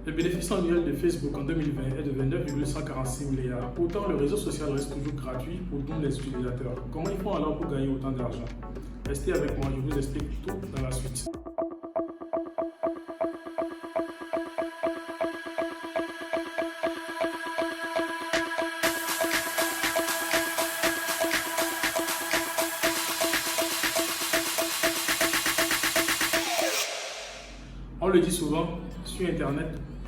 Le bénéfice annuel de Facebook en 2020 est de 29,146 milliards. Pourtant, le réseau social reste toujours gratuit pour tous les utilisateurs. Comment ils font alors pour gagner autant d'argent? Restez avec moi, je vous explique tout dans la suite. On le dit souvent, sur Internet,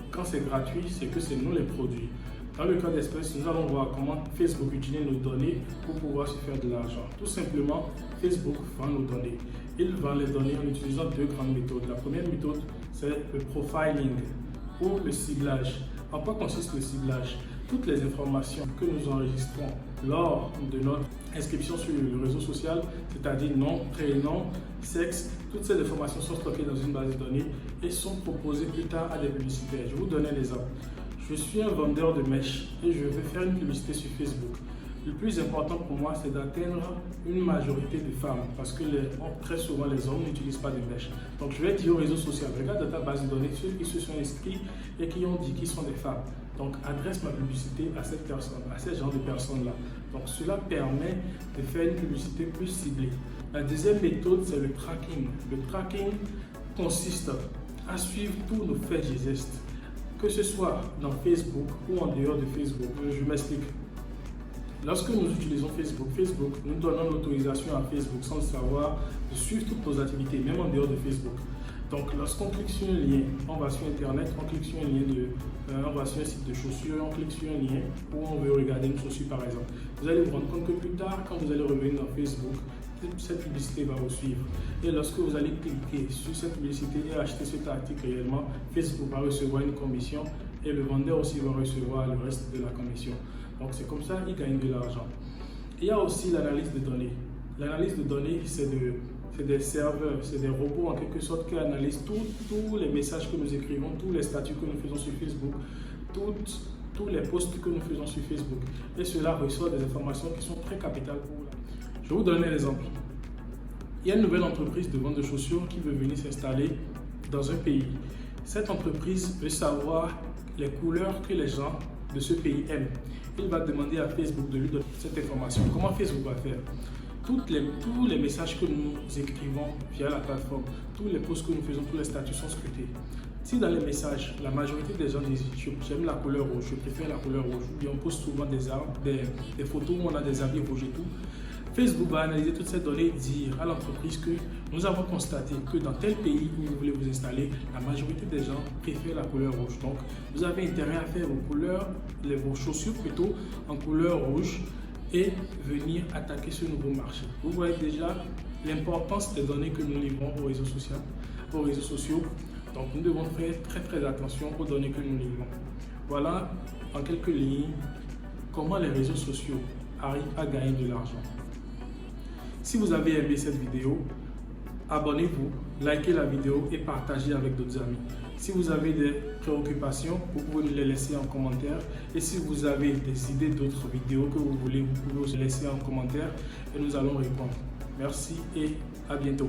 quand c'est gratuit, c'est que c'est nous les produits. Dans le cas d'espèce, nous allons voir comment Facebook utilise nos données pour pouvoir se faire de l'argent. Tout simplement, Facebook vend nos données. Il vend les données en utilisant deux grandes méthodes. La première méthode, c'est le profiling ou le ciblage. En quoi consiste le ciblage? Toutes les informations que nous enregistrons lors de notre inscription sur le réseau social, c'est-à-dire nom, prénom, sexe, toutes ces informations sont stockées dans une base de données et sont proposées plus tard à des publicitaires. Je vais vous donner un exemple. Je suis un vendeur de mèches et je vais faire une publicité sur Facebook. Le plus important pour moi, c'est d'atteindre une majorité de femmes parce que très souvent les hommes n'utilisent pas de mèches. Donc je vais dire au réseau social, regarde dans ta base de données ceux qui se sont inscrits et qui ont dit qu'ils sont des femmes. Donc adresse ma publicité à cette personne, à ce genre de personnes-là. Donc cela permet de faire une publicité plus ciblée. La deuxième méthode, c'est le tracking. Le tracking consiste à suivre tous nos faits et gestes, que ce soit dans Facebook ou en dehors de Facebook. Je m'explique. Lorsque nous utilisons Facebook, nous donnons l'autorisation à Facebook sans le savoir de suivre toutes nos activités, même en dehors de Facebook. Donc lorsqu'on clique sur un lien, on va sur Internet, on clique sur un lien on va sur un site de chaussures, on clique sur un lien où on veut regarder une chaussure par exemple. Vous allez vous rendre compte que plus tard, quand vous allez revenir dans Facebook, cette publicité va vous suivre. Et lorsque vous allez cliquer sur cette publicité et acheter cet article réellement, Facebook va recevoir une commission et le vendeur aussi va recevoir le reste de la commission. Donc c'est comme ça qu'il gagne de l'argent. Il y a aussi l'analyse de données. L'analyse de données, c'est des serveurs, c'est des robots en quelque sorte qui analysent tous les messages que nous écrivons, tous les statuts que nous faisons sur Facebook, tous les posts que nous faisons sur Facebook. Et cela reçoit des informations qui sont très capitales pour nous. Je vais vous donner un exemple. Il y a une nouvelle entreprise de vente de chaussures qui veut venir s'installer dans un pays. Cette entreprise veut savoir les couleurs que les gens de ce pays aiment. Il va demander à Facebook de lui donner cette information. Comment Facebook va faire? Tous les messages que nous écrivons via la plateforme, tous les posts que nous faisons, tous les statuts sont scrutés. Si dans les messages, la majorité des gens disent j'aime la couleur rouge, je préfère la couleur rouge, et on poste souvent des photos où on a des habits rouges et tout, Facebook va analyser toutes ces données et dire à l'entreprise que nous avons constaté que dans tel pays où vous voulez vous installer, la majorité des gens préfèrent la couleur rouge. Donc, vous avez intérêt à faire vos chaussures plutôt en couleur rouge et venir attaquer ce nouveau marché. Vous voyez déjà l'importance des données que nous livrons aux réseaux sociaux. Donc, nous devons faire très attention aux données que nous livrons. Voilà en quelques lignes comment les réseaux sociaux arrivent à gagner de l'argent. Si vous avez aimé cette vidéo, abonnez-vous, likez la vidéo et partagez avec d'autres amis. Si vous avez des préoccupations, vous pouvez nous les laisser en commentaire. Et si vous avez des idées d'autres vidéos que vous voulez, vous pouvez nous laisser en commentaire et nous allons répondre. Merci et à bientôt.